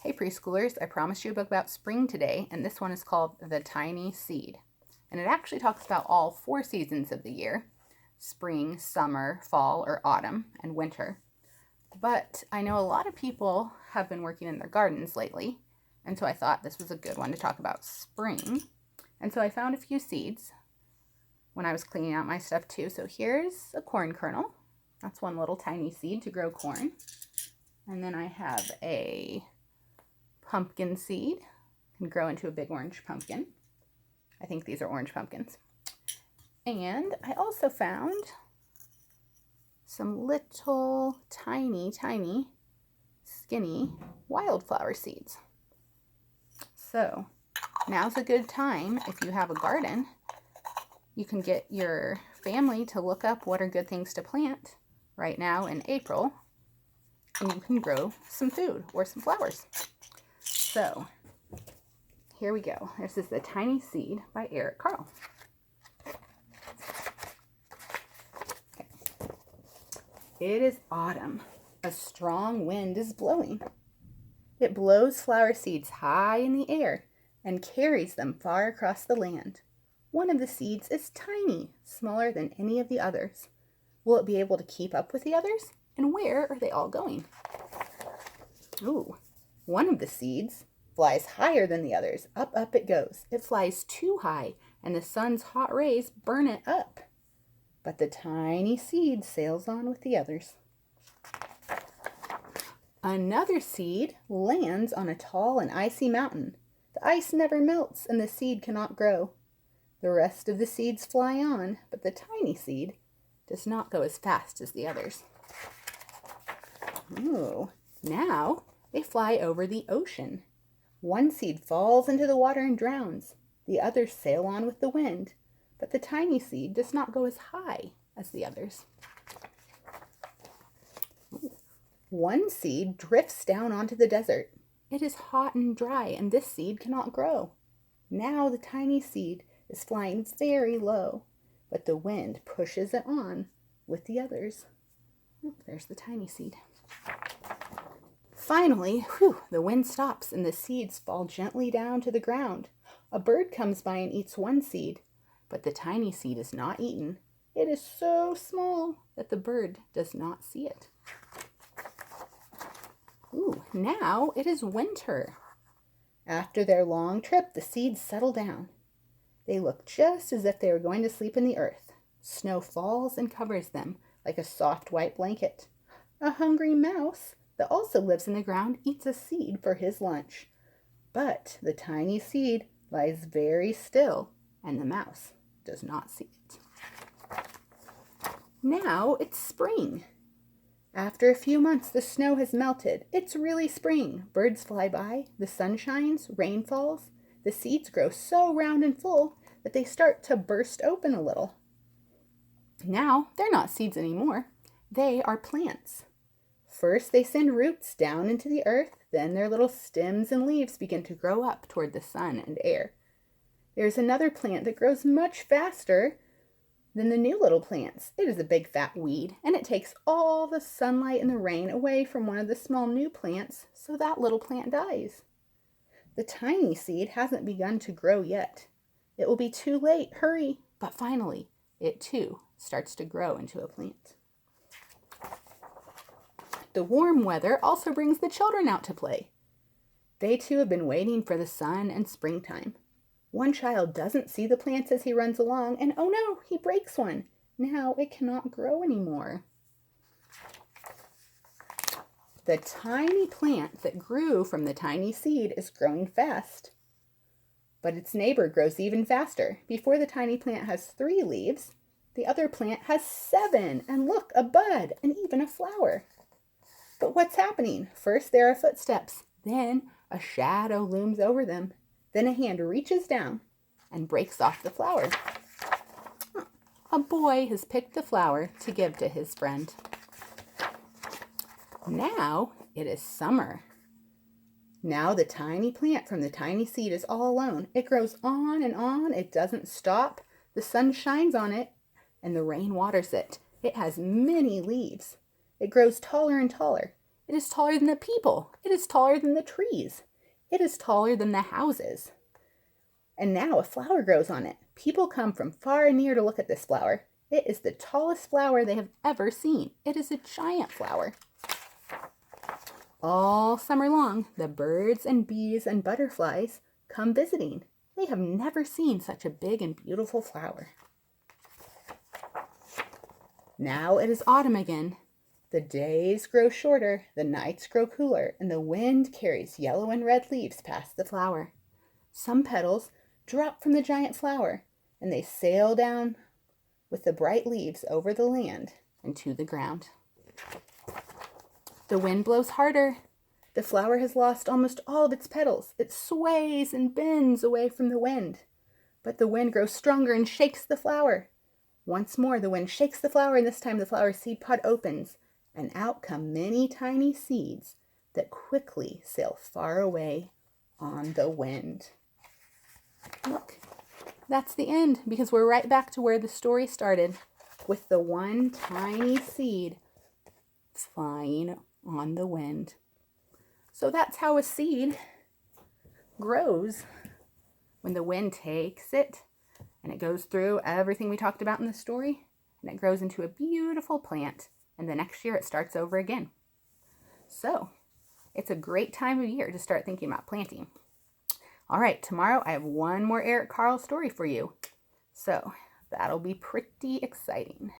Hey preschoolers, I promised you a book about spring today, and this one is called The Tiny Seed. And it actually talks about all 4 seasons of the year: spring, summer, fall or autumn, and winter. But I know a lot of people have been working in their gardens lately, and so I thought this was a good one to talk about spring. And so I found a few seeds when I was cleaning out my stuff too. So here's a corn kernel. That's one little tiny seed to grow corn. And then I have a pumpkin seed, can grow into a big orange pumpkin. I think these are orange pumpkins. And I also found some little tiny skinny wildflower seeds. So now's a good time, if you have a garden, you can get your family to look up what are good things to plant right now in April, and you can grow some food or some flowers. So here we go. This is The Tiny Seed by Eric Carle. Okay. It is autumn. A strong wind is blowing. It blows flower seeds high in the air and carries them far across the land. One of the seeds is tiny, smaller than any of the others. Will it be able to keep up with the others? And where are they all going? Ooh. One of the seeds flies higher than the others. Up it goes. It flies too high, and the sun's hot rays burn it up. But the tiny seed sails on with the others. Another seed lands on a tall and icy mountain. The ice never melts, and the seed cannot grow. The rest of the seeds fly on, but the tiny seed does not go as fast as the others. Ooh. Now they fly over the ocean. One seed falls into the water and drowns. The others sail on with the wind, but the tiny seed does not go as high as the others. One seed drifts down onto the desert. It is hot and dry, and this seed cannot grow. Now the tiny seed is flying very low, but the wind pushes it on with the others. Oh, there's the tiny seed. Finally, the wind stops and the seeds fall gently down to the ground. A bird comes by and eats one seed, but the tiny seed is not eaten. It is so small that the bird does not see it. Ooh, now it is winter. After their long trip, the seeds settle down. They look just as if they were going to sleep in the earth. Snow falls and covers them like a soft white blanket. A hungry mouse that also lives in the ground eats a seed for his lunch. But the tiny seed lies very still, and the mouse does not see it. Now it's spring. After a few months, the snow has melted. It's really spring. Birds fly by, the sun shines, rain falls. The seeds grow so round and full that they start to burst open a little. Now they're not seeds anymore. They are plants. First, they send roots down into the earth, then their little stems and leaves begin to grow up toward the sun and air. There's another plant that grows much faster than the new little plants. It is a big fat weed, and it takes all the sunlight and the rain away from one of the small new plants, so that little plant dies. The tiny seed hasn't begun to grow yet. It will be too late, hurry! But finally, it too starts to grow into a plant. The warm weather also brings the children out to play. They too have been waiting for the sun and springtime. One child doesn't see the plants as he runs along, and oh no, he breaks one. Now it cannot grow anymore. The tiny plant that grew from the tiny seed is growing fast. But its neighbor grows even faster. Before the tiny plant has 3 leaves, the other plant has 7. And look, a bud and even a flower. But what's happening? First there are footsteps. Then a shadow looms over them. Then a hand reaches down and breaks off the flower. A boy has picked the flower to give to his friend. Now it is summer. Now the tiny plant from the tiny seed is all alone. It grows on and on. It doesn't stop. The sun shines on it and the rain waters it. It has many leaves. It grows taller and taller. It is taller than the people. It is taller than the trees. It is taller than the houses. And now a flower grows on it. People come from far and near to look at this flower. It is the tallest flower they have ever seen. It is a giant flower. All summer long, the birds and bees and butterflies come visiting. They have never seen such a big and beautiful flower. Now it is autumn again. The days grow shorter, the nights grow cooler, and the wind carries yellow and red leaves past the flower. Some petals drop from the giant flower, and they sail down with the bright leaves over the land and to the ground. The wind blows harder. The flower has lost almost all of its petals. It sways and bends away from the wind. But the wind grows stronger and shakes the flower. Once more, the wind shakes the flower, and this time the flower seed pod opens, and out come many tiny seeds that quickly sail far away on the wind. Look, that's the end, because we're right back to where the story started, with the one tiny seed flying on the wind. So that's how a seed grows. When the wind takes it, and it goes through everything we talked about in the story, and it grows into a beautiful plant, and the next year it starts over again. So, it's a great time of year to start thinking about planting. All right, tomorrow I have one more Eric Carle story for you. So, that'll be pretty exciting.